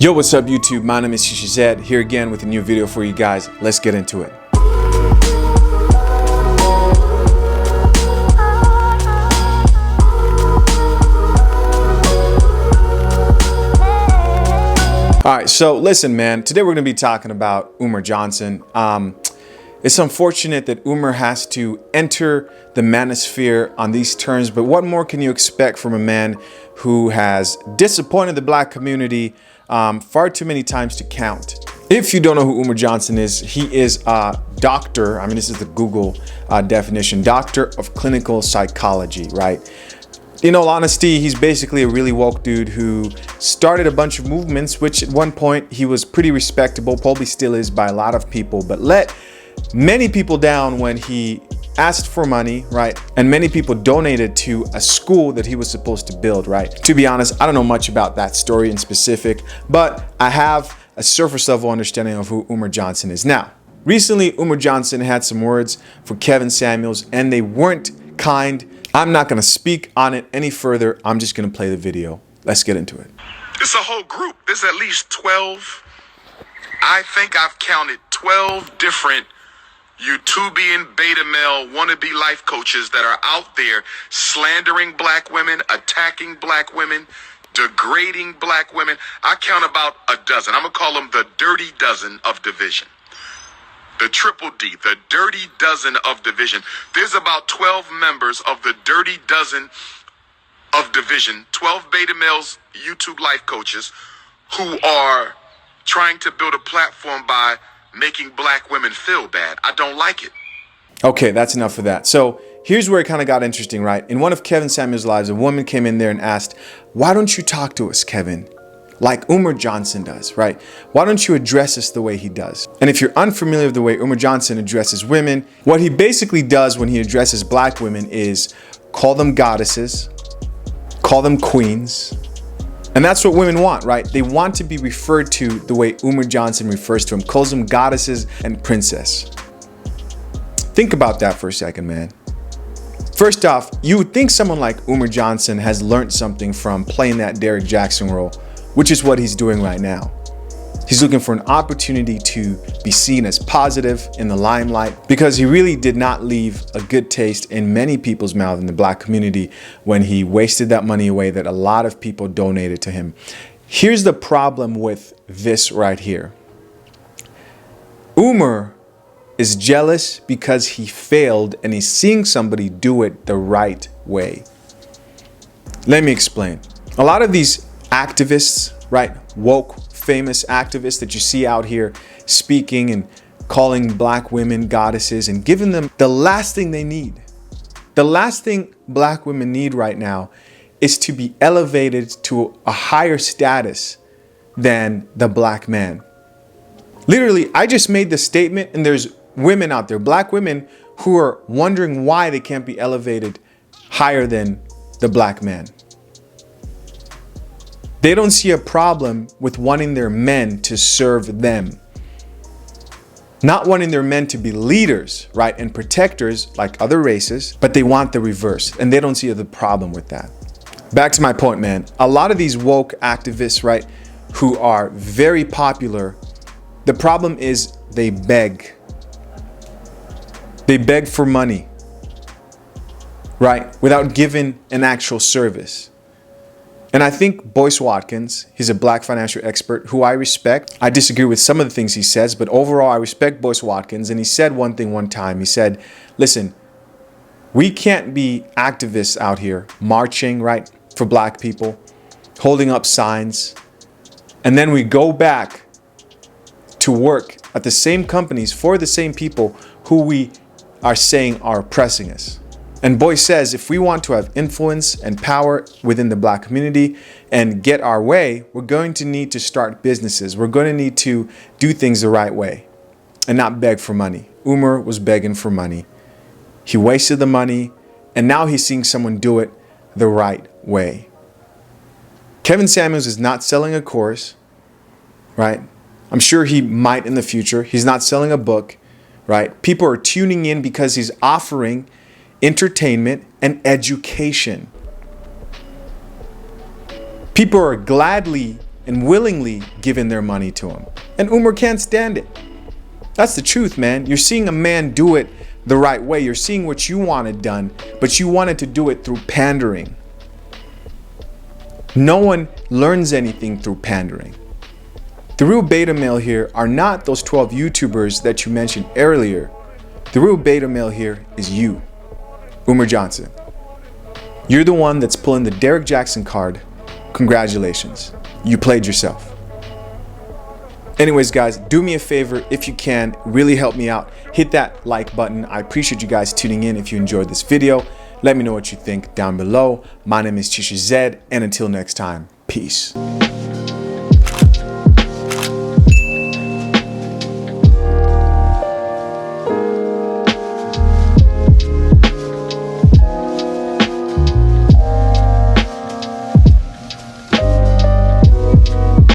Yo, what's up YouTube? My name is Shizet here again with a new video for you guys. Let's get into it. Alright, so listen man, today we're going to be talking about Umer Johnson. It's unfortunate that Umer has to enter the manosphere on these terms, but what more can you expect from a man who has disappointed the black community far too many times to count? If you don't know who Umer Johnson is, he is a doctor. I mean, this is the Google definition, doctor of clinical psychology, right? In all honesty, he's basically a really woke dude who started a bunch of movements, which at one point he was pretty respectable, probably still is by a lot of people, but let many people down when he asked for money, right? And many people donated to a school that he was supposed to build, right? To be honest, I don't know much about that story in specific, but I have a surface level understanding of who Umer Johnson is. Now, recently, Umer Johnson had some words for Kevin Samuels and they weren't kind. I'm not gonna speak on it any further. I'm just gonna play the video. Let's get into it. It's a whole group. There's at least 12. I think I've counted 12 different YouTubian beta male wannabe life coaches that are out there slandering black women, attacking black women, degrading black women. I count about a dozen. I'm gonna call them the dirty dozen of division. The triple D, the dirty dozen of division. There's about 12 members of the dirty dozen of division, 12 beta males, YouTube life coaches who are trying to build a platform by making black women feel bad. I don't like it. Okay, that's enough of that. So here's where it kind of got interesting, right? In one of Kevin Samuels' lives, a woman came in there and asked, why don't you talk to us, Kevin? Like Umer Johnson does, right? Why don't you address us the way he does? And if you're unfamiliar with the way Umer Johnson addresses women, what he basically does when he addresses black women is call them goddesses, call them queens. And that's what women want, right? They want to be referred to the way Umer Johnson refers to them, calls them goddesses and princess. Think about that for a second, man. First off, you would think someone like Umer Johnson has learned something from playing that Derrick Jackson role, which is what he's doing right now. He's looking for an opportunity to be seen as positive in the limelight because he really did not leave a good taste in many people's mouth in the black community when he wasted that money away that a lot of people donated to him. Here's the problem with this right here. Umer is jealous because he failed and he's seeing somebody do it the right way. Let me explain. A lot of these activists, right, woke, famous activists that you see out here speaking and calling black women goddesses and giving them the last thing they need. The last thing black women need right now is to be elevated to a higher status than the black man. Literally, I just made the statement and there's women out there, black women, who are wondering why they can't be elevated higher than the black man. They don't see a problem with wanting their men to serve them. Not wanting their men to be leaders, right, and protectors like other races, but they want the reverse, and they don't see the problem with that. Back to my point, man. A lot of these woke activists, right, who are very popular, the problem is they beg. They beg for money, right, without giving an actual service. And I think Boyce Watkins, he's a black financial expert who I respect. I disagree with some of the things he says, but overall I respect Boyce Watkins. And he said one thing one time. He said, listen, we can't be activists out here marching, right, for black people, holding up signs, and then we go back to work at the same companies for the same people who we are saying are oppressing us. And Boyce says, if we want to have influence and power within the black community and get our way, we're going to need to start businesses. We're going to need to do things the right way and not beg for money. Umer was begging for money. He wasted the money and now he's seeing someone do it the right way. Kevin Samuels is not selling a course, right? I'm sure he might in the future. He's not selling a book, right? People are tuning in because he's offering entertainment and education. People are gladly and willingly given their money to him. And Umer can't stand it. That's the truth, man. You're seeing a man do it the right way. You're seeing what you wanted done, but you wanted to do it through pandering. No one learns anything through pandering. The real beta male here are not those 12 YouTubers that you mentioned earlier. The real beta male here is you, Umer Johnson. You're the one that's pulling the Derek Jackson card. Congratulations. You played yourself. Anyways, guys, do me a favor if you can, really help me out. Hit that like button. I appreciate you guys tuning in. If you enjoyed this video, let me know what you think down below. My name is Chisha Zed, and until next time, peace.